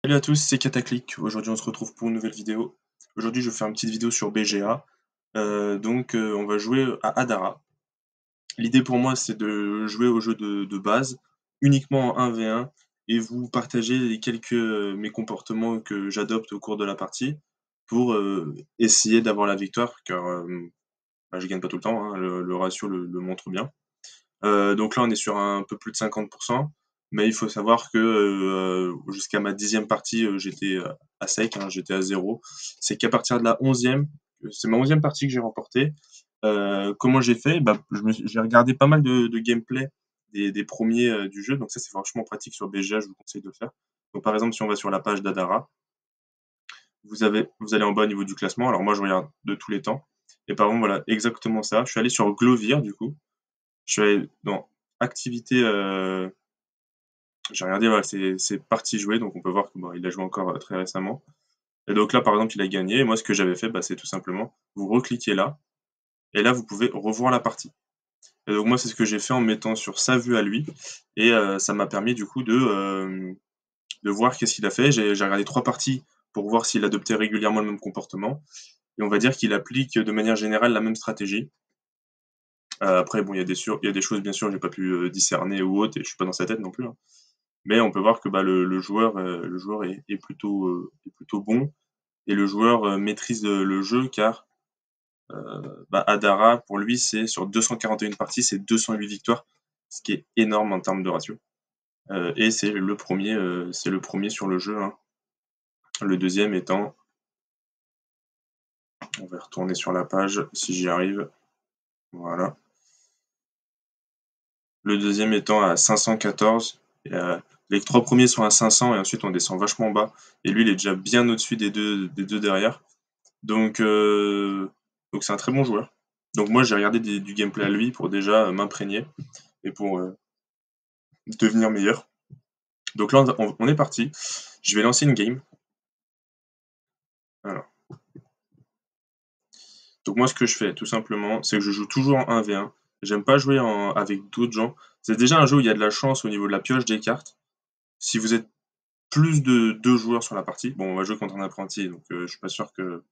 Salut à tous, c'est Cataclic. Aujourd'hui, on se retrouve pour une nouvelle vidéo. Aujourd'hui, je vais faire une petite vidéo sur BGA. On va jouer à Adara. L'idée pour moi, c'est de jouer au jeu de base, uniquement en 1v1, et vous partager les quelques mes comportements que j'adopte au cours de la partie pour essayer d'avoir la victoire, car je gagne pas tout le temps, hein, le ratio le montre bien. Donc là, on est sur un peu plus de 50%, mais il faut savoir que jusqu'à ma 10e partie, j'étais à sec, hein, j'étais à 0. C'est qu'à partir de la 11e, c'est ma 11e partie que j'ai remportée. Comment j'ai fait? Bah, j'ai regardé pas mal de gameplay des premiers du jeu, donc ça, c'est franchement pratique sur BGA, je vous conseille de le faire. Donc par exemple, si on va sur la page d'Adara, vous allez en bas au niveau du classement. Alors moi, je regarde de tous les temps. Et par exemple, voilà, exactement ça. Je suis allé sur Glovir, du coup. Je suis allé dans activité, j'ai regardé, voilà, c'est parties jouées, donc on peut voir que, il a joué encore, très récemment. Et donc là, par exemple, il a gagné et moi, ce que j'avais fait, c'est tout simplement, vous recliquez là et là, vous pouvez revoir la partie. Et donc moi, c'est ce que j'ai fait en mettant sur sa vue à lui et ça m'a permis du coup de voir qu'est-ce qu'il a fait. J'ai regardé 3 parties pour voir s'il adoptait régulièrement le même comportement et on va dire qu'il applique de manière générale la même stratégie. Après bon, il y a des choses bien sûr, j'ai pas pu, discerner ou autre et je suis pas dans sa tête non plus, hein. Mais on peut voir que, le joueur est plutôt bon et le joueur, maîtrise, le jeu car, Adara pour lui, c'est sur 241 parties, c'est 208 victoires, ce qui est énorme en termes de ratio. Et c'est le premier sur le jeu, hein. Le deuxième étant, on va retourner sur la page si j'y arrive, voilà. Le deuxième étant à 514 et les 3 premiers sont à 500 et ensuite on descend vachement bas et lui il est déjà bien au-dessus des deux derrière. Donc c'est un très bon joueur. Donc moi j'ai regardé du gameplay à lui pour déjà, m'imprégner et pour, devenir meilleur. Donc là on est parti. Je vais lancer une game. Alors, donc moi ce que je fais tout simplement, c'est que je joue toujours en 1v1. J'aime pas jouer avec d'autres gens. C'est déjà un jeu où il y a de la chance au niveau de la pioche des cartes. Si vous êtes plus de 2 joueurs sur la partie, bon on va jouer contre un apprenti donc je suis pas sûr que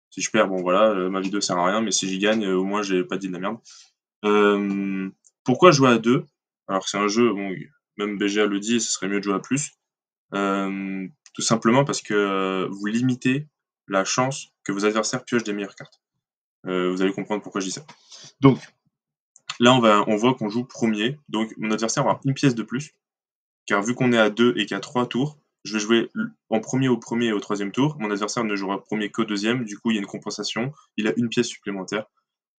si je perds, bon voilà, ma vidéo sert à rien, mais si j'y gagne, au moins j'ai pas dit de la merde. Pourquoi jouer à 2? Alors que c'est un jeu, bon, même BGA le dit, ce serait mieux de jouer à plus. Tout simplement parce que, vous limitez la chance que vos adversaires piochent des meilleures cartes. Vous allez comprendre pourquoi je dis ça. Donc, là on voit qu'on joue premier, donc mon adversaire va avoir une pièce de plus, car vu qu'on est à 2 et qu'il y a 3 tours, je vais jouer en premier au premier et au troisième tour. Mon adversaire ne jouera premier qu'au deuxième, du coup il y a une compensation, il a une pièce supplémentaire.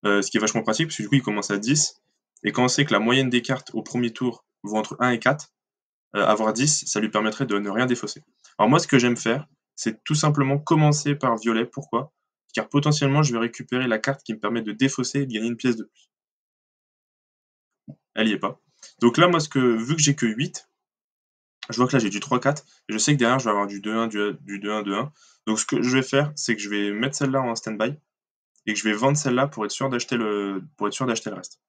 Ce qui est vachement pratique parce que du coup il commence à 10 et quand on sait que la moyenne des cartes au premier tour vont entre 1 et 4, avoir 10, ça lui permettrait de ne rien défausser. Alors moi ce que j'aime faire, c'est tout simplement commencer par violet. Pourquoi? Car potentiellement je vais récupérer la carte qui me permet de défausser et de gagner une pièce de plus. Elle y est pas. Donc là moi vu que j'ai que 8, je vois que là j'ai du 3-4 et je sais que derrière je vais avoir du 2-1, du 2-1, 2-1. Donc ce que je vais faire, c'est que je vais mettre celle-là en stand-by et que je vais vendre celle-là pour être sûr d'acheter le reste.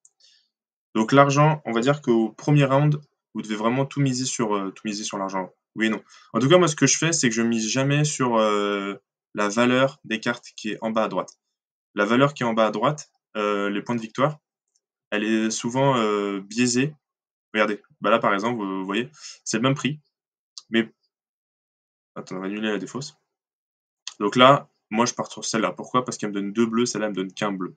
Donc l'argent, on va dire qu'au premier round, vous devez vraiment tout miser sur l'argent. Oui et non. En tout cas, moi, ce que je fais, c'est que je mise jamais sur, la valeur des cartes qui est en bas à droite. La valeur qui est en bas à droite, les points de victoire, elle est souvent, biaisée. Regardez, là, par exemple, vous voyez, c'est le même prix, mais attends, on va annuler la défausse. Donc là, moi, je pars sur celle-là. Pourquoi? Parce qu'elle me donne 2 bleus, celle-là, elle me donne qu'un bleu.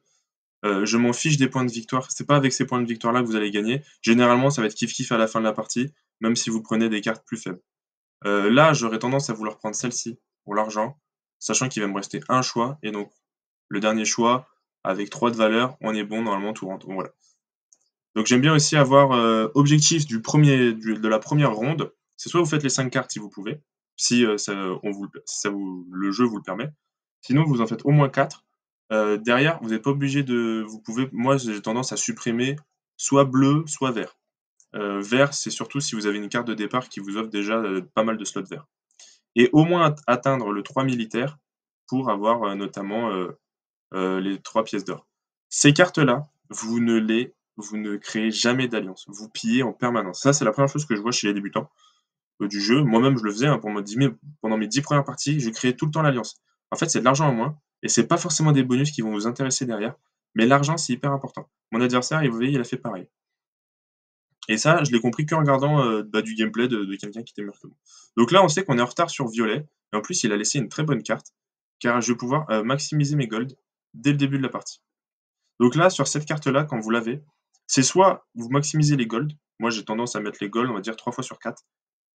Je m'en fiche des points de victoire. C'est pas avec ces points de victoire-là que vous allez gagner. Généralement, ça va être kiff-kiff à la fin de la partie, même si vous prenez des cartes plus faibles. Là, j'aurais tendance à vouloir prendre celle-ci pour l'argent, sachant qu'il va me rester un choix et donc le dernier choix, avec 3 de valeur, on est bon normalement tout rentre. Bon voilà. Donc j'aime bien aussi avoir, objectif de la première ronde, c'est soit vous faites les 5 cartes si vous pouvez, si, ça vous le jeu vous le permet. Sinon vous en faites au moins 4. Derrière, vous n'êtes pas obligé de vous pouvez moi j'ai tendance à supprimer soit bleu, soit vert. Vert, c'est surtout si vous avez une carte de départ qui vous offre déjà, pas mal de slots verts. Et au moins atteindre le 3 militaire pour avoir, notamment, les 3 pièces d'or. Ces cartes-là, vous ne créez jamais d'alliance. Vous pillez en permanence. Ça, c'est la première chose que je vois chez les débutants. du jeu. Moi-même, je le faisais, hein, pendant mes 10 premières parties, je créais tout le temps l'alliance. En fait, c'est de l'argent en moins et c'est pas forcément des bonus qui vont vous intéresser derrière, mais l'argent, c'est hyper important. Mon adversaire, vous voyez, il a fait pareil et ça, je l'ai compris qu'en regardant, du gameplay de quelqu'un qui était meilleur que moi. Donc là, on sait qu'on est en retard sur violet et en plus, il a laissé une très bonne carte, car je vais pouvoir, maximiser mes golds dès le début de la partie. Donc là, sur cette carte-là, quand vous l'avez, c'est soit vous maximisez les golds, moi j'ai tendance à mettre les golds, on va dire 3 fois sur 4.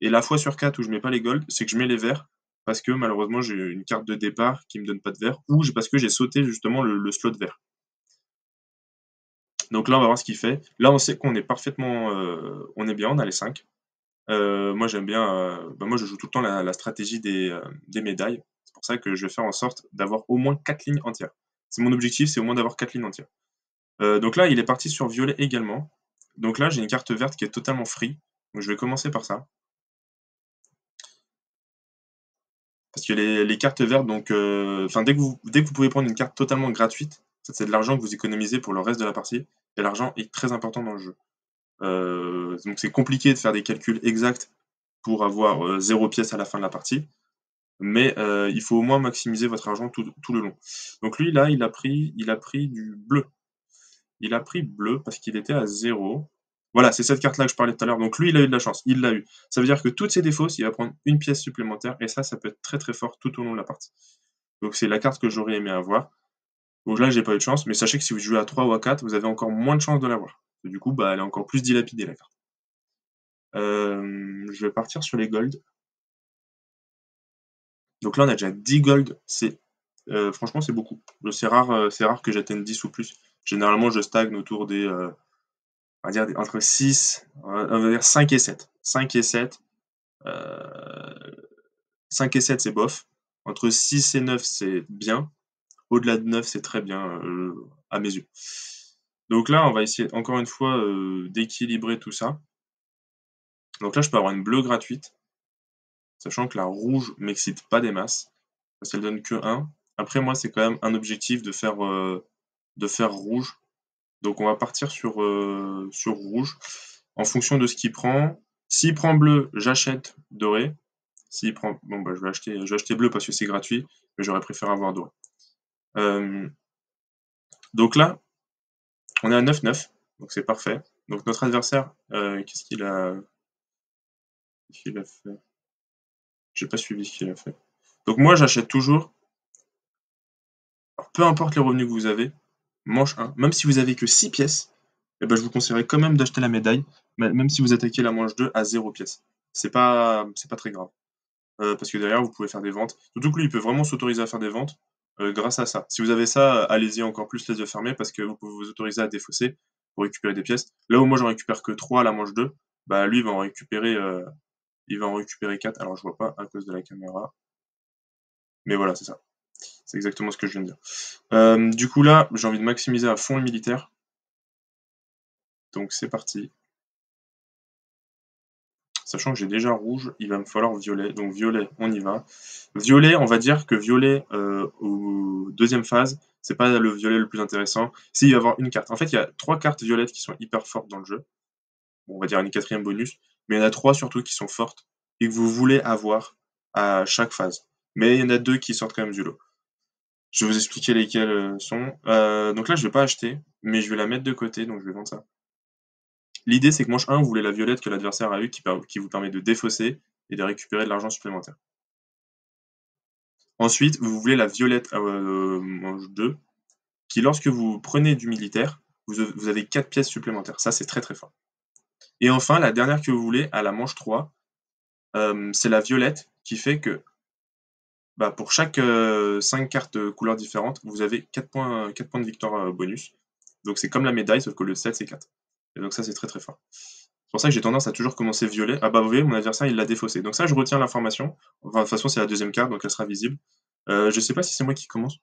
Et la fois sur 4 où je mets pas les golds, c'est que je mets les verts, parce que malheureusement j'ai une carte de départ qui me donne pas de vert, ou parce que j'ai sauté justement le slot vert. Donc là, on va voir ce qu'il fait. Là, on sait qu'on est parfaitement, on est bien, on a les 5. Moi j'aime bien, moi je joue tout le temps la stratégie des médailles. C'est pour ça que je vais faire en sorte d'avoir au moins 4 lignes entières. C'est mon objectif, c'est au moins d'avoir 4 lignes entières. Donc là, il est parti sur violet également. Donc là, j'ai une carte verte qui est totalement free. Donc je vais commencer par ça. Parce que les cartes vertes, donc, dès que vous pouvez prendre une carte totalement gratuite, ça c'est de l'argent que vous économisez pour le reste de la partie, et l'argent est très important dans le jeu. Donc c'est compliqué de faire des calculs exacts pour avoir 0 pièce à la fin de la partie, mais il faut au moins maximiser votre argent tout le long. Donc lui, là, il a pris du bleu. Il a pris bleu parce qu'il était à 0. Voilà, c'est cette carte-là que je parlais tout à l'heure. Donc lui, il a eu de la chance, il l'a eu. Ça veut dire que toutes ses défauts, il va prendre une pièce supplémentaire, et ça peut être très très fort tout au long de la partie. Donc c'est la carte que j'aurais aimé avoir. Donc là, j'ai pas eu de chance, mais sachez que si vous jouez à 3 ou à 4, vous avez encore moins de chances de l'avoir. Du coup, elle est encore plus dilapidée, la carte. Je vais partir sur les golds. Donc là, on a déjà 10 golds. Franchement, c'est beaucoup. C'est rare que j'atteigne 10 ou plus. Généralement, je stagne autour des, on va dire entre 6, on va dire 5 et 7. 5 et 7, 5 et 7 c'est bof. Entre 6 et 9 c'est bien. Au-delà de 9 c'est très bien à mes yeux. Donc là, on va essayer encore une fois d'équilibrer tout ça. Donc là, je peux avoir une bleue gratuite, sachant que la rouge m'excite pas des masses, parce qu'elle donne que 1. Après, moi, c'est quand même un objectif de faire rouge. Donc on va partir sur rouge, en fonction de ce qu'il prend. S'il prend bleu, j'achète doré. S'il prend, bon je vais acheter bleu parce que c'est gratuit, mais j'aurais préféré avoir doré. Donc là, on est à 9-9, donc c'est parfait. Donc notre adversaire, qu'est-ce qu'il a fait? J'ai pas suivi ce qu'il a fait. Donc moi, j'achète toujours. Alors, peu importe les revenus que vous avez, manche 1, même si vous avez que 6 pièces, je vous conseillerais quand même d'acheter la médaille, même si vous attaquez la manche 2 à 0 pièces. C'est pas très grave. Parce que derrière, vous pouvez faire des ventes. Surtout que lui, il peut vraiment s'autoriser à faire des ventes grâce à ça. Si vous avez ça, allez-y encore plus les yeux fermés parce que vous pouvez vous autoriser à défausser pour récupérer des pièces. Là où moi, j'en récupère que 3 à la manche 2, lui, il va en récupérer 4. Alors, je vois pas à cause de la caméra. Mais voilà, c'est ça. C'est exactement ce que je viens de dire. Du coup, là, j'ai envie de maximiser à fond le militaire. Donc, c'est parti. Sachant que j'ai déjà rouge, il va me falloir violet. Donc violet, on y va. Violet, on va dire que violet aux deuxième phase, c'est pas le violet le plus intéressant. Si, il va y avoir une carte. En fait, il y a 3 cartes violettes qui sont hyper fortes dans le jeu. Bon, on va dire une 4e bonus. Mais il y en a 3 surtout qui sont fortes et que vous voulez avoir à chaque phase. Mais il y en a 2 qui sortent quand même du lot. Je vais vous expliquer lesquelles sont. Donc là, je vais pas acheter, mais je vais la mettre de côté, donc je vais vendre ça. L'idée, c'est que manche 1, vous voulez la violette que l'adversaire a eue qui vous permet de défausser et de récupérer de l'argent supplémentaire. Ensuite, vous voulez la violette manche 2, qui lorsque vous prenez du militaire, vous avez 4 pièces supplémentaires. Ça, c'est très très fort. Et enfin, la dernière que vous voulez, à la manche 3, c'est la violette qui fait que pour chaque 5 cartes de couleurs différentes, vous avez 4 points de victoire bonus. Donc c'est comme la médaille, sauf que le 7, c'est 4. Et donc ça, c'est très très fort. C'est pour ça que j'ai tendance à toujours commencer violet. Ah vous voyez, mon adversaire, il l'a défaussé. Donc ça, je retiens l'information. Enfin, de toute façon, c'est la 2e carte, donc elle sera visible. Je sais pas si c'est moi qui commence.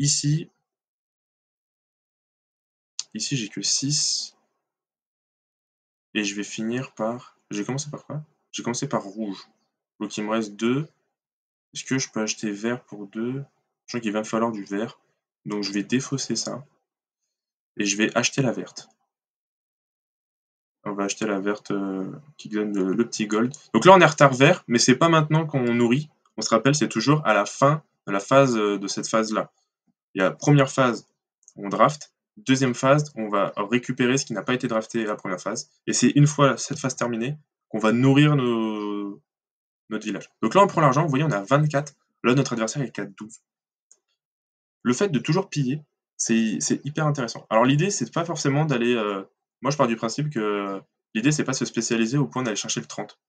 Ici, j'ai que 6. Et je vais finir par... J'ai commencé par quoi? J'ai commencé par rouge. Donc il me reste 2. Est-ce que je peux acheter vert pour 2? Je crois qu'il va me falloir du vert. Donc je vais défausser ça. Et je vais acheter la verte. On va acheter la verte qui donne le petit gold. Donc là, on est retard vert, mais c'est pas maintenant qu'on nourrit. On se rappelle, c'est toujours à la fin de la phase de cette phase-là. Il y a première phase, on draft. Deuxième phase, on va récupérer ce qui n'a pas été drafté à la première phase. Et c'est une fois cette phase terminée qu'on va nourrir notre village. Donc là, on prend l'argent. Vous voyez, on a 24. Là, notre adversaire est 4-12. Le fait de toujours piller, c'est hyper intéressant. Alors l'idée, c'est pas forcément d'aller... moi, je pars du principe que l'idée, c'est pas de se spécialiser au point d'aller chercher le 30.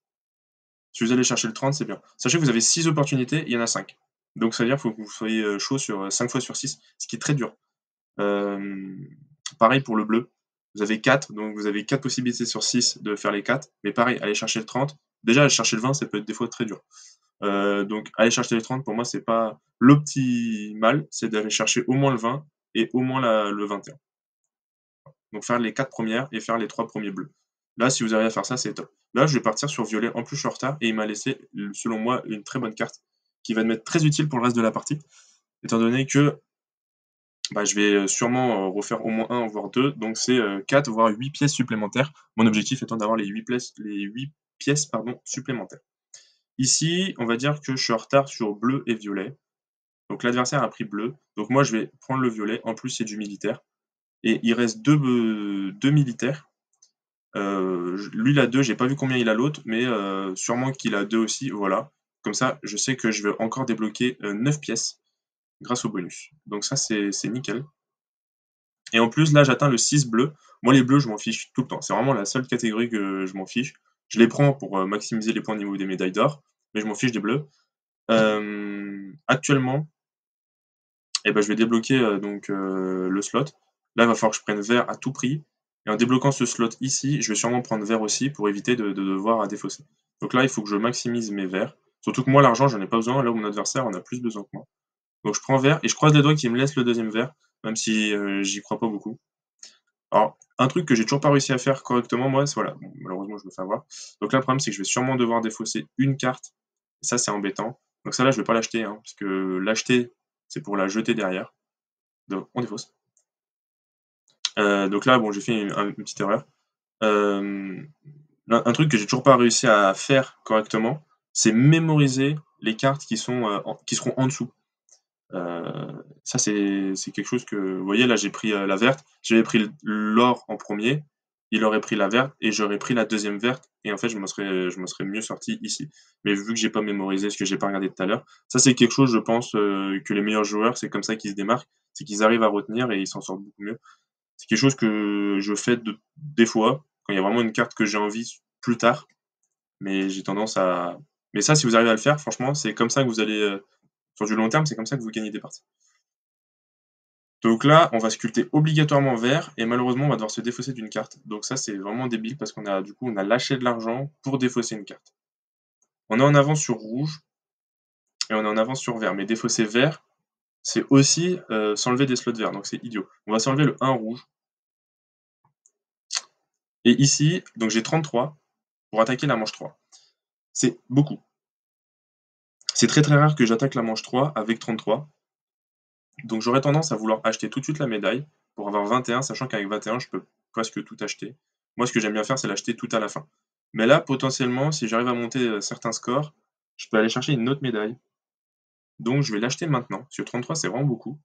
Si vous allez chercher le 30, c'est bien. Sachez que vous avez 6 opportunités, il y en a 5. Donc ça veut dire qu'il faut que vous soyez chaud sur 5 fois sur 6, ce qui est très dur. Pareil pour le bleu. Vous avez 4, donc vous avez 4 possibilités sur 6 de faire les 4. Mais pareil, aller chercher le 30. Déjà, aller chercher le 20, ça peut être des fois très dur. Donc aller chercher les 30, pour moi, c'est pas l'optimal, c'est d'aller chercher au moins le 20 et au moins le 21. Donc faire les 4 premières et faire les 3 premiers bleus. Là, si vous arrivez à faire ça, c'est top. Là, je vais partir sur violet. En plus, je suis en retard et il m'a laissé, selon moi, une très bonne carte qui va m'être très utile pour le reste de la partie, étant donné que je vais sûrement refaire au moins 1 voire 2, donc c'est 4 voire 8 pièces supplémentaires. Mon objectif étant d'avoir les 8 pièces supplémentaires. Ici, on va dire que je suis en retard sur bleu et violet. Donc l'adversaire a pris bleu, donc moi je vais prendre le violet, en plus c'est du militaire. Et il reste deux militaires. Lui il a 2, j'ai pas vu combien il a l'autre, mais sûrement qu'il a 2 aussi, voilà. Comme ça, je sais que je vais encore débloquer 9 pièces grâce au bonus. Donc ça c'est nickel. Et en plus, là, j'atteins le 6 bleu. Moi, les bleus, je m'en fiche tout le temps. C'est vraiment la seule catégorie que je m'en fiche. Je les prends pour maximiser les points au niveau des médailles d'or, mais je m'en fiche des bleus. Actuellement, je vais débloquer le slot. Là, il va falloir que je prenne vert à tout prix. Et en débloquant ce slot ici, je vais sûrement prendre vert aussi pour éviter de devoir à défausser. Donc là, il faut que je maximise mes verts. Surtout que moi, l'argent, j'en ai pas besoin. Là où mon adversaire en a plus besoin que moi. Donc je prends vert et je croise les doigts qu'il me laisse le deuxième vert, même si j'y crois pas beaucoup. Alors, un truc que j'ai toujours pas réussi à faire correctement, moi, c'est voilà, bon, malheureusement, je me fais avoir. Donc là, le problème, c'est que je vais sûrement devoir défausser une carte. Et ça, c'est embêtant. Donc ça, là, je vais pas l'acheter, hein, parce que l'acheter, c'est pour la jeter derrière. Donc, on défausse. Donc là, bon, j'ai fait une petite erreur. Un truc que j'ai toujours pas réussi à faire correctement, c'est mémoriser les cartes qui seront en dessous. Ça, c'est quelque chose que... Vous voyez, là, j'ai pris la verte. J'avais pris l'or en premier. Il aurait pris la verte et j'aurais pris la deuxième verte. Et en fait, je me serais mieux sorti ici. Mais vu que j'ai pas mémorisé ce que j'ai pas regardé tout à l'heure, ça, c'est quelque chose, je pense, que les meilleurs joueurs, c'est comme ça qu'ils se démarquent. C'est qu'ils arrivent à retenir et ils s'en sortent beaucoup mieux. C'est quelque chose que je fais des fois, quand il y a vraiment une carte que j'ai envie plus tard. Mais j'ai tendance à... Mais ça, si vous arrivez à le faire, franchement, c'est comme ça que vous allez... sur du long terme, c'est comme ça que vous gagnez des parties. Donc là, on va sculpter obligatoirement vert et malheureusement, on va devoir se défausser d'une carte. Donc ça, c'est vraiment débile parce qu'on a lâché de l'argent pour défausser une carte. On est en avance sur rouge et on est en avance sur vert. Mais défausser vert, c'est aussi s'enlever des slots verts. Donc c'est idiot. On va s'enlever le 1 rouge. Et ici, donc j'ai 33 pour attaquer la manche 3. C'est beaucoup. C'est très très rare que j'attaque la manche 3 avec 33. Donc j'aurais tendance à vouloir acheter tout de suite la médaille pour avoir 21, sachant qu'avec 21, je peux presque tout acheter. Moi, ce que j'aime bien faire, c'est l'acheter tout à la fin. Mais là, potentiellement, si j'arrive à monter certains scores, je peux aller chercher une autre médaille. Donc je vais l'acheter maintenant, parce que 33, c'est vraiment beaucoup.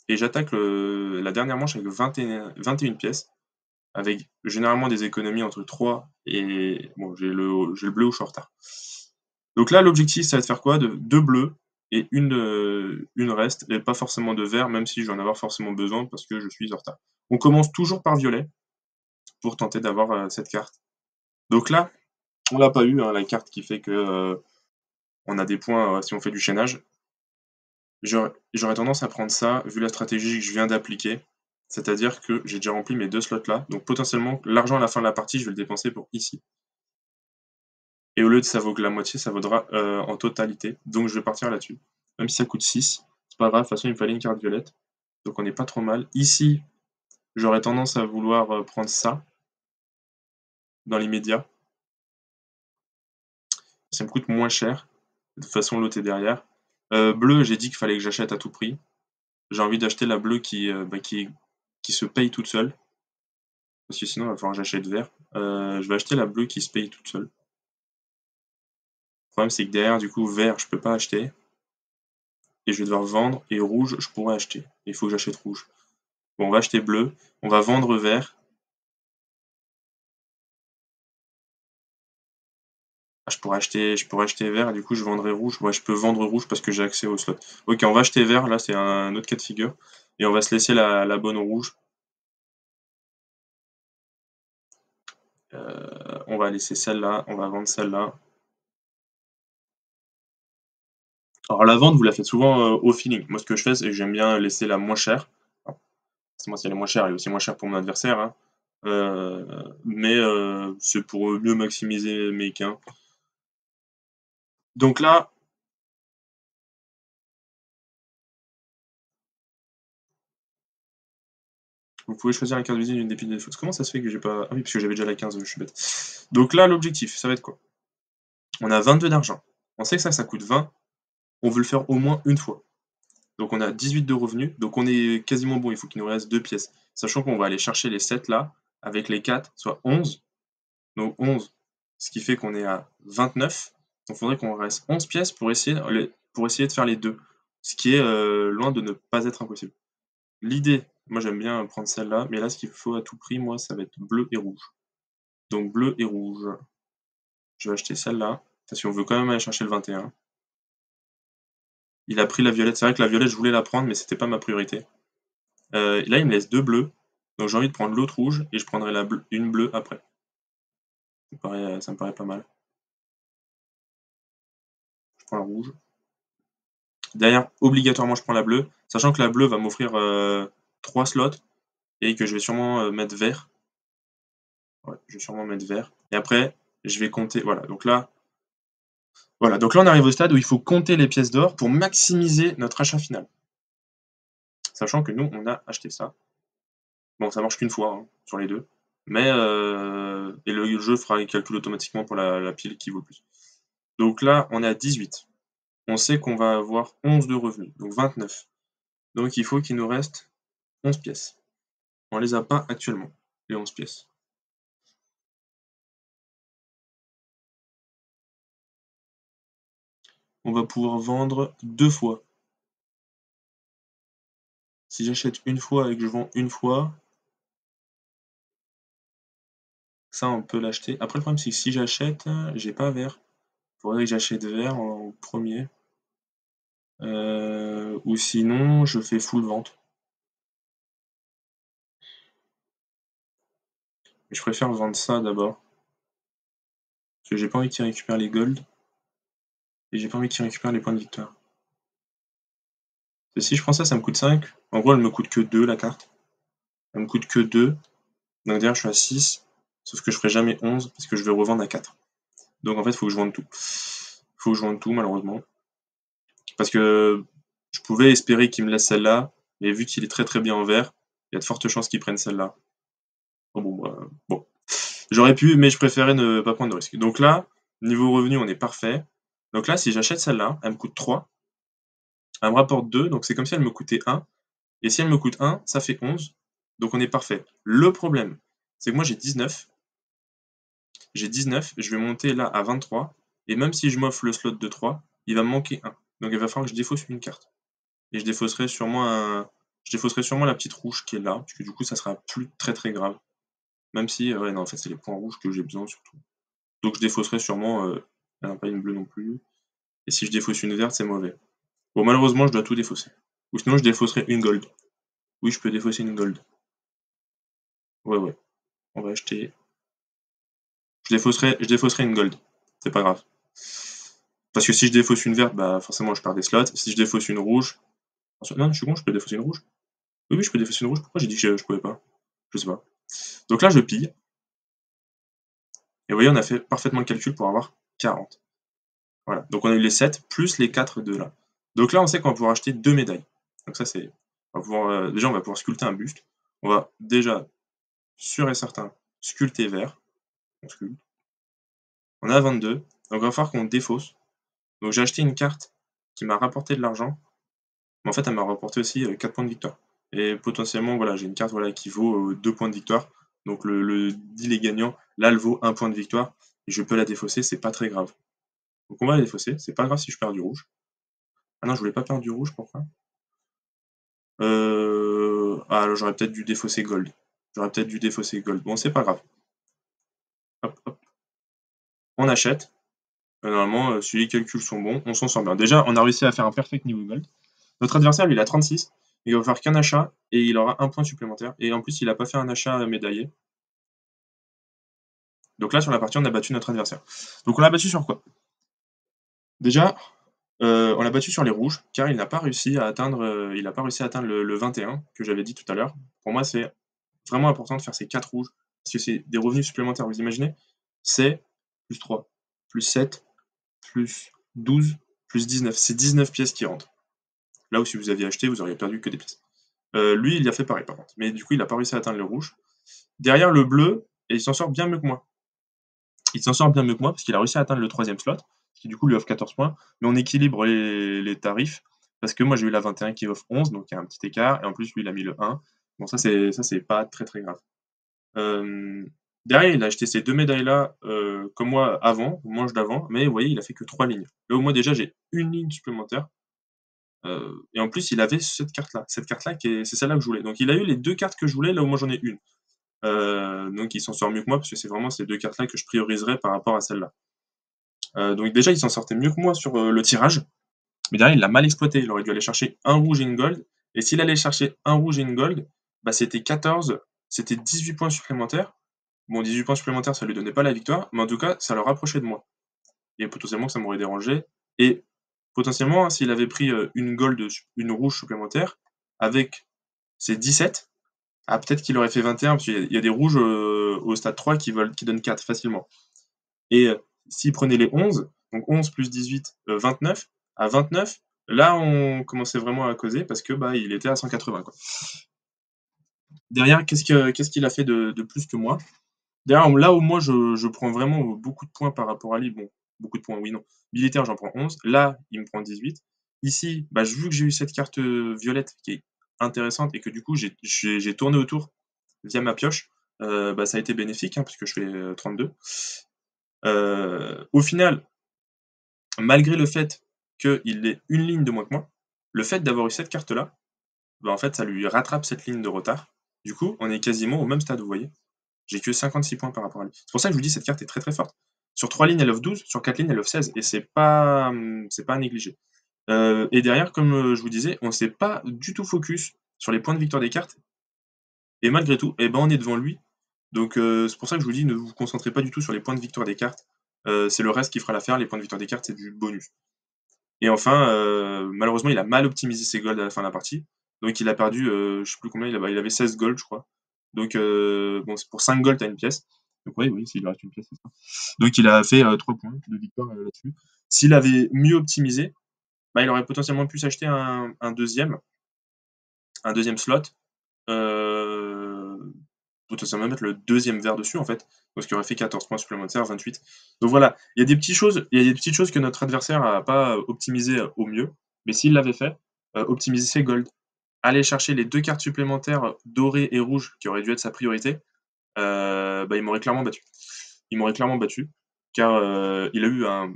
Et j'attaque la dernière manche avec 21 pièces, avec généralement des économies entre 3 et... Bon, j'ai le bleu où je suis en retard. Donc là, l'objectif, ça va être de faire quoi? Deux bleus et une reste, et pas forcément de vert, même si je vais en avoir forcément besoin parce que je suis en retard. On commence toujours par violet pour tenter d'avoir cette carte. Donc là, on l'a pas eu, hein, la carte qui fait que on a des points si on fait du chaînage. J'aurais tendance à prendre ça, vu la stratégie que je viens d'appliquer. C'est-à-dire que j'ai déjà rempli mes 2 slots là, donc potentiellement, l'argent à la fin de la partie, je vais le dépenser pour ici. Et au lieu de ça vaut que la moitié, ça vaudra en totalité. Donc je vais partir là-dessus. Même si ça coûte 6, c'est pas grave, de toute façon il me fallait une carte violette. Donc on n'est pas trop mal. Ici, j'aurais tendance à vouloir prendre ça, dans l'immédiat. Ça me coûte moins cher. De toute façon l'autre est derrière. Bleu, j'ai dit qu'il fallait que j'achète à tout prix. J'ai envie d'acheter la bleue qui se paye toute seule. Parce que sinon il va falloir que j'achète vert. Je vais acheter la bleue qui se paye toute seule. Le problème, c'est que derrière, du coup, vert, je peux pas acheter. Et je vais devoir vendre. Et rouge, je pourrais acheter. Il faut que j'achète rouge. Bon, on va acheter bleu. On va vendre vert. Ah, je pourrais acheter vert. Et du coup, je vendrai rouge. Ouais, je peux vendre rouge parce que j'ai accès au slot. Ok, on va acheter vert. Là, c'est un autre cas de figure. Et on va se laisser la bonne rouge. On va laisser celle-là. On va vendre celle-là. Alors la vente, vous la faites souvent au feeling. Moi, ce que je fais, c'est que j'aime bien laisser la moins chère. Enfin, c'est moi, si elle est moins chère, elle est aussi moins chère pour mon adversaire. Hein. Mais c'est pour mieux maximiser mes gains. Donc là, vous pouvez choisir la carte de visite d'une des piles de défauts. Comment ça se fait que j'ai pas... Ah oui, parce que j'avais déjà la 15, je suis bête. Donc là, l'objectif, ça va être quoi? On a 22 d'argent. On sait que ça coûte 20. On veut le faire au moins une fois. Donc on a 18 de revenus. Donc on est quasiment bon, il faut qu'il nous reste 2 pièces. Sachant qu'on va aller chercher les 7 là, avec les 4, soit 11. Donc 11, ce qui fait qu'on est à 29. Donc il faudrait qu'on reste 11 pièces pour essayer de faire les deux. Ce qui est loin de ne pas être impossible. L'idée, moi j'aime bien prendre celle-là, mais là ce qu'il faut à tout prix, moi, ça va être bleu et rouge. Donc bleu et rouge. Je vais acheter celle-là, parce qu'on veut quand même aller chercher le 21. Il a pris la violette. C'est vrai que la violette, je voulais la prendre, mais c'était pas ma priorité. Là, il me laisse 2 bleus. Donc j'ai envie de prendre l'autre rouge, et je prendrai une bleue après. Ça me paraît pas mal. Je prends la rouge. Derrière, obligatoirement, je prends la bleue, sachant que la bleue va m'offrir 3 slots et que je vais sûrement mettre vert. Ouais, je vais sûrement mettre vert. Et après, je vais compter. Voilà, donc là, on arrive au stade où il faut compter les pièces d'or pour maximiser notre achat final. Sachant que nous, on a acheté ça. Bon, ça marche qu'une fois hein, sur les deux. Mais et le jeu fera les calculs automatiquement pour la pile qui vaut le plus. Donc là, on est à 18. On sait qu'on va avoir 11 de revenus, donc 29. Donc il faut qu'il nous reste 11 pièces. On les a pas actuellement, les 11 pièces. On va pouvoir vendre 2 fois. Si j'achète une fois et que je vends une fois, ça on peut l'acheter. Après le problème c'est que si j'achète, j'ai pas vert. Faudrait que j'achète vert en premier. Ou sinon je fais full vente. Mais je préfère vendre ça d'abord. Parce que j'ai pas envie qu'il récupère les golds. Et j'ai pas envie qu'il récupère les points de victoire. Et si je prends ça, ça me coûte 5. En gros, elle me coûte que 2 la carte. Elle me coûte que 2. Donc derrière, je suis à 6. Sauf que je ferai jamais 11 parce que je vais revendre à 4. Donc en fait, il faut que je vende tout. Faut que je vende tout, malheureusement. Parce que je pouvais espérer qu'il me laisse celle-là. Mais vu qu'il est très très bien en vert, il y a de fortes chances qu'il prenne celle-là. Bon. J'aurais pu, mais je préférais ne pas prendre de risque. Donc là, niveau revenu, on est parfait. Donc là, si j'achète celle-là, elle me coûte 3. Elle me rapporte 2, donc c'est comme si elle me coûtait 1. Et si elle me coûte 1, ça fait 11. Donc on est parfait. Le problème, c'est que moi j'ai 19. J'ai 19, je vais monter là à 23. Et même si je m'offre le slot de 3, il va me manquer 1. Donc il va falloir que je défausse une carte. Et je défausserai sûrement la petite rouge qui est là, parce que du coup ça sera plus très très grave. Même si, ouais non en fait c'est les points rouges que j'ai besoin surtout. Donc je défausserai sûrement, pas une bleue non plus. Et si je défausse une verte, c'est mauvais. Bon malheureusement je dois tout défausser. Ou sinon je défausserai une gold. Oui je peux défausser une gold. Ouais. On va acheter. Je défausserai une gold. C'est pas grave. Parce que si je défausse une verte, bah forcément je perds des slots. Si je défausse une rouge. Non, je suis con, je peux défausser une rouge. Oui, je peux défausser une rouge. Pourquoi j'ai dit que je pouvais pas? Je sais pas. Donc là, je pille. Et vous voyez, on a fait parfaitement le calcul pour avoir 40. Voilà. Donc on a eu les 7 plus les 4 de là. Donc là, on sait qu'on va pouvoir acheter 2 médailles. Donc ça, c'est. Déjà, on va pouvoir sculpter un buste. On va déjà, sûr et certain, sculpter vert. On sculpte. On a 22. Donc il va falloir qu'on défausse. Donc j'ai acheté une carte qui m'a rapporté de l'argent. Mais en fait, elle m'a rapporté aussi 4 points de victoire. Et potentiellement, voilà, j'ai une carte voilà, qui vaut 2 points de victoire. Donc le deal est gagnant. Là, elle vaut 1 point de victoire, et je peux la défausser, c'est pas très grave. Donc on va la défausser, c'est pas grave si je perds du rouge. Ah non, je voulais pas perdre du rouge, pourquoi? Ah, alors j'aurais peut-être dû défausser gold. Bon, c'est pas grave. Hop, hop. On achète. Normalement, si les calculs sont bons, on s'en sort bien. Déjà, on a réussi à faire un perfect niveau gold. Notre adversaire, lui, il a 36. Il va faire qu'un achat et il aura 1 point supplémentaire. Et en plus, il n'a pas fait un achat médaillé. Donc là, sur la partie, on a battu notre adversaire. Donc on l'a battu sur quoi? Déjà, on l'a battu sur les rouges, car il n'a pas réussi à atteindre, le 21 que j'avais dit tout à l'heure. Pour moi, c'est vraiment important de faire ces 4 rouges, parce que c'est des revenus supplémentaires. Vous imaginez? C'est plus 3, plus 7, plus 12, plus 19. C'est 19 pièces qui rentrent. Là où si vous aviez acheté, vous auriez perdu que des pièces. Lui, il a fait pareil par contre. Mais du coup, il n'a pas réussi à atteindre le rouge. Derrière le bleu, et il s'en sort bien mieux que moi. Il s'en sort bien mieux que moi parce qu'il a réussi à atteindre le 3e slot, ce qui du coup lui offre 14 points. Mais on équilibre les tarifs parce que moi j'ai eu la 21 qui offre 11, donc il y a un petit écart. Et en plus, lui, il a mis le 1. Bon, ça, c'est pas très très grave. Derrière, il a acheté ces 2 médailles-là comme moi avant, au manche d'avant. Mais vous voyez, il a fait que 3 lignes. Là où moi déjà j'ai une ligne supplémentaire. Et en plus, il avait cette carte-là. Cette carte-là, c'est celle-là que je voulais. Donc il a eu les 2 cartes que je voulais, là où moi j'en ai une. Donc il s'en sort mieux que moi, parce que c'est vraiment ces 2 cartes-là que je prioriserais par rapport à celle-là. Donc déjà, il s'en sortait mieux que moi sur le tirage. Mais derrière, il l'a mal exploité. Il aurait dû aller chercher un rouge et une gold. Et s'il allait chercher un rouge et une gold, bah, c'était 14, c'était 18 points supplémentaires. Bon, 18 points supplémentaires, ça lui donnait pas la victoire, mais en tout cas, ça le rapprochait de moi. Et potentiellement, ça m'aurait dérangé. Et potentiellement, hein, s'il avait pris une gold, une rouge supplémentaire, avec ses 17, ah, peut-être qu'il aurait fait 21, parce qu'il y a des rouges au stade 3 qui donnent 4 facilement. Et s'il prenait les 11, donc 11 plus 18, 29, à 29, là, on commençait vraiment à causer parce que bah, il était à 180. Quoi. Derrière, qu'est-ce qu'il a fait de plus que moi? Derrière, là où moi, je prends vraiment beaucoup de points par rapport à lui, bon, beaucoup de points, oui, non. Militaire, j'en prends 11. Là, il me prend 18. Ici, bah, vu que j'ai eu cette carte violette qui est intéressante et que du coup, j'ai tourné autour via ma pioche, bah, ça a été bénéfique, hein, puisque je fais 32. Au final, malgré le fait qu'il ait une ligne de moins que moi, le fait d'avoir eu cette carte-là, bah, en fait, ça lui rattrape cette ligne de retard. Du coup, on est quasiment au même stade, vous voyez? J'ai que 56 points par rapport à lui. C'est pour ça que je vous dis cette carte est très, très forte. Sur 3 lignes, elle offre 12, sur 4 lignes, elle offre 16 et c'est pas à négliger. Et derrière, comme, je vous disais, on s'est pas du tout focus sur les points de victoire des cartes et malgré tout, et ben, on est devant lui. Donc c'est pour ça que je vous dis ne vous concentrez pas du tout sur les points de victoire des cartes. C'est le reste qui fera l'affaire, les points de victoire des cartes, c'est du bonus. Et enfin, malheureusement, il a mal optimisé ses golds à la fin de la partie. Donc il a perdu, je sais plus combien, il avait 16 gold, je crois. Donc bon, c'est pour 5 gold, tu as une pièce. Donc oui, s'il lui reste une pièce, c'est ça. Donc il a fait 3 points de victoire là-dessus. S'il avait mieux optimisé, bah, il aurait potentiellement pu s'acheter un deuxième slot. Potentiellement mettre le deuxième verre dessus en fait, parce qu'il aurait fait 14 points supplémentaires, 28. Donc voilà, il y a des petites choses que notre adversaire n'a pas optimisé au mieux, mais s'il l'avait fait, optimiser ses golds, aller chercher les 2 cartes supplémentaires dorées et rouges qui auraient dû être sa priorité, bah, il m'aurait clairement battu. Il m'aurait clairement battu, car il a eu un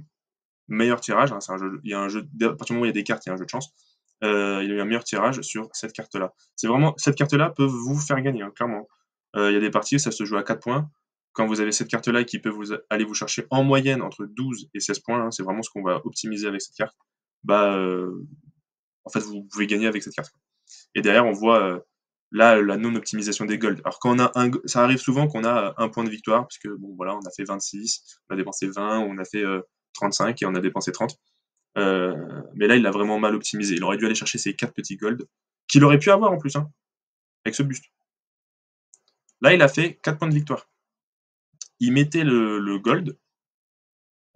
meilleur tirage, hein, il y a un jeu, à partir du moment où il y a des cartes, il y a un jeu de chance. Il a eu un meilleur tirage sur cette carte-là. C'est vraiment, cette carte-là peut vous faire gagner, hein, clairement. Il y a des parties où ça se joue à 4 points. Quand vous avez cette carte-là qui peut aller vous chercher en moyenne entre 12 et 16 points, hein, c'est vraiment ce qu'on va optimiser avec cette carte, bah, en fait, vous pouvez gagner avec cette carte. Et derrière, on voit là la non-optimisation des golds. Alors, quand on a ça arrive souvent qu'on a un point de victoire, puisque bon, voilà, on a fait 26, on a dépensé 20, on a fait 35 et on a dépensé 30. Mais là, il a vraiment mal optimisé. Il aurait dû aller chercher ces 4 petits golds, qu'il aurait pu avoir en plus, hein, avec ce buste. Là, il a fait 4 points de victoire. Il mettait le gold.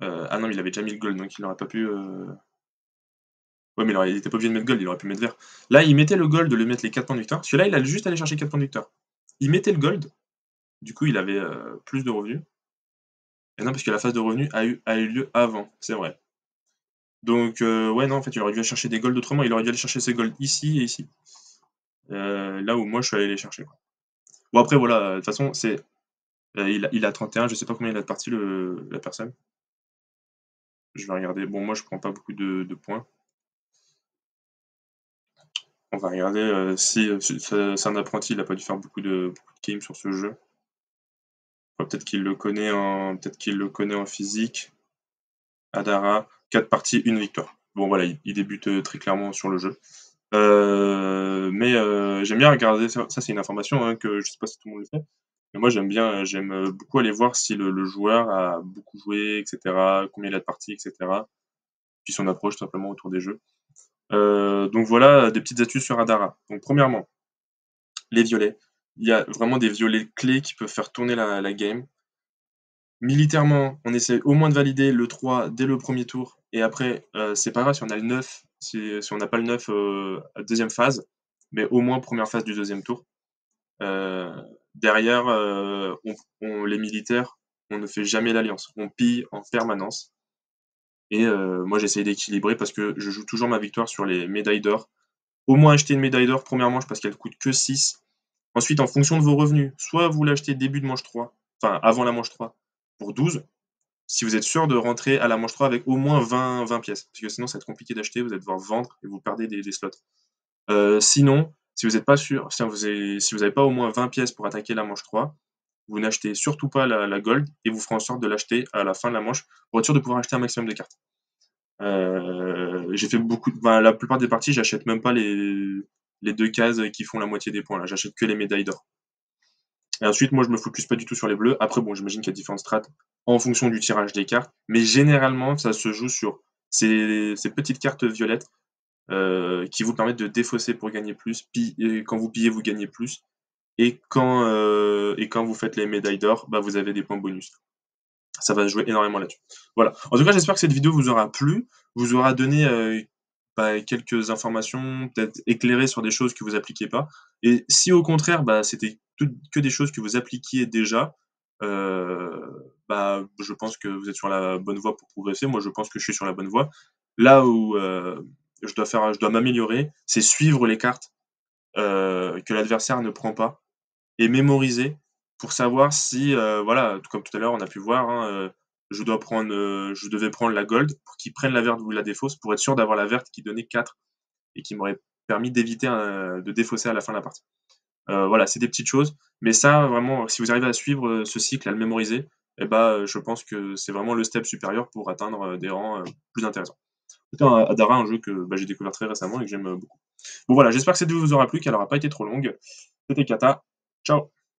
Ah non, il avait déjà mis le gold, donc il n'aurait pas pu. Ouais, mais il était pas obligé de mettre gold, il aurait pu mettre vert. Là, il mettait le gold de lui mettre les 4 points de victoire. Celui-là, il a juste allé chercher 4 points de victoire. Il mettait le gold, du coup, il avait plus de revenus. Et non, parce que la phase de revenus a eu lieu avant, c'est vrai. Donc, ouais, non, en fait, il aurait dû aller chercher des golds autrement. Il aurait dû aller chercher ses golds ici et ici. Là où moi, je suis allé les chercher. Quoi. Bon, après, voilà, de toute façon, c'est Il a 31, je sais pas combien il a de parties la personne. Je vais regarder. Bon, moi je prends pas beaucoup de points. On va regarder, si, c'est un apprenti, il a pas dû faire beaucoup de games sur ce jeu. Enfin, peut-être qu'il le connaît en physique. Adara, 4 parties, 1 victoire. Bon voilà, il débute, très clairement sur le jeu. Mais j'aime bien regarder ça, c'est une information, hein, que je sais pas si tout le monde le fait, mais moi j'aime beaucoup aller voir si le joueur a beaucoup joué et cetera, combien il a de parties et cetera, puis son approche simplement autour des jeux. Donc voilà, des petites astuces sur Adara. Donc premièrement, les violets. Il y a vraiment des violets clés qui peuvent faire tourner la game. Militairement, on essaie au moins de valider le 3 dès le premier tour et après, c'est pas grave si on a le 9, si on n'a pas le 9, deuxième phase, mais au moins première phase du deuxième tour. Heu, Derrière, les militaires, on ne fait jamais l'alliance. On pille en permanence et moi j'essaye d'équilibrer parce que je joue toujours ma victoire sur les médailles d'or. Au moins acheter une médaille d'or, première manche parce qu'elle coûte que 6. Ensuite, en fonction de vos revenus, soit vous l'achetez début de manche 3, enfin avant la manche 3 pour 12, si vous êtes sûr de rentrer à la manche 3 avec au moins 20 pièces. Parce que sinon ça va être compliqué d'acheter, vous allez devoir vendre et vous perdez des slots. Sinon, si vous n'êtes pas sûr, si vous avez pas au moins 20 pièces pour attaquer la manche 3, vous n'achetez surtout pas la gold et vous ferez en sorte de l'acheter à la fin de la manche pour être sûr de pouvoir acheter un maximum de cartes. J'ai fait la plupart des parties, j'achète même pas les 2 cases qui font la moitié des points là, j'achète que les médailles d'or. Et ensuite, moi je me focus pas du tout sur les bleus. Après bon, j'imagine qu'il y a différentes strates en fonction du tirage des cartes, mais généralement ça se joue sur ces petites cartes violettes, qui vous permettent de défausser pour gagner plus, et quand vous pillez, vous gagnez plus, et quand vous faites les médailles d'or, bah, vous avez des points bonus. Ça va jouer énormément là-dessus. Voilà. En tout cas, j'espère que cette vidéo vous aura plu, vous aura donné, quelques informations, peut-être éclairé sur des choses que vous appliquez pas. Et si au contraire, bah, c'était que des choses que vous appliquiez déjà, bah, je pense que vous êtes sur la bonne voie pour progresser. Moi, je pense que je suis sur la bonne voie. Là où, je dois m'améliorer, c'est suivre les cartes, que l'adversaire ne prend pas et mémoriser pour savoir si, voilà, comme tout à l'heure on a pu voir, hein, je devais prendre la gold pour qu'il prenne la verte ou la défausse pour être sûr d'avoir la verte qui donnait 4 et qui m'aurait permis d'éviter, de défausser à la fin de la partie. Voilà, c'est des petites choses, mais ça vraiment, si vous arrivez à suivre, ce cycle, à le mémoriser, et bah, je pense que c'est vraiment le step supérieur pour atteindre, des rangs, plus intéressants. C'était Adara, un jeu que, bah, j'ai découvert très récemment et que j'aime, beaucoup. Bon voilà, j'espère que cette vidéo vous aura plu, qu'elle aura pas été trop longue. C'était Kata, ciao!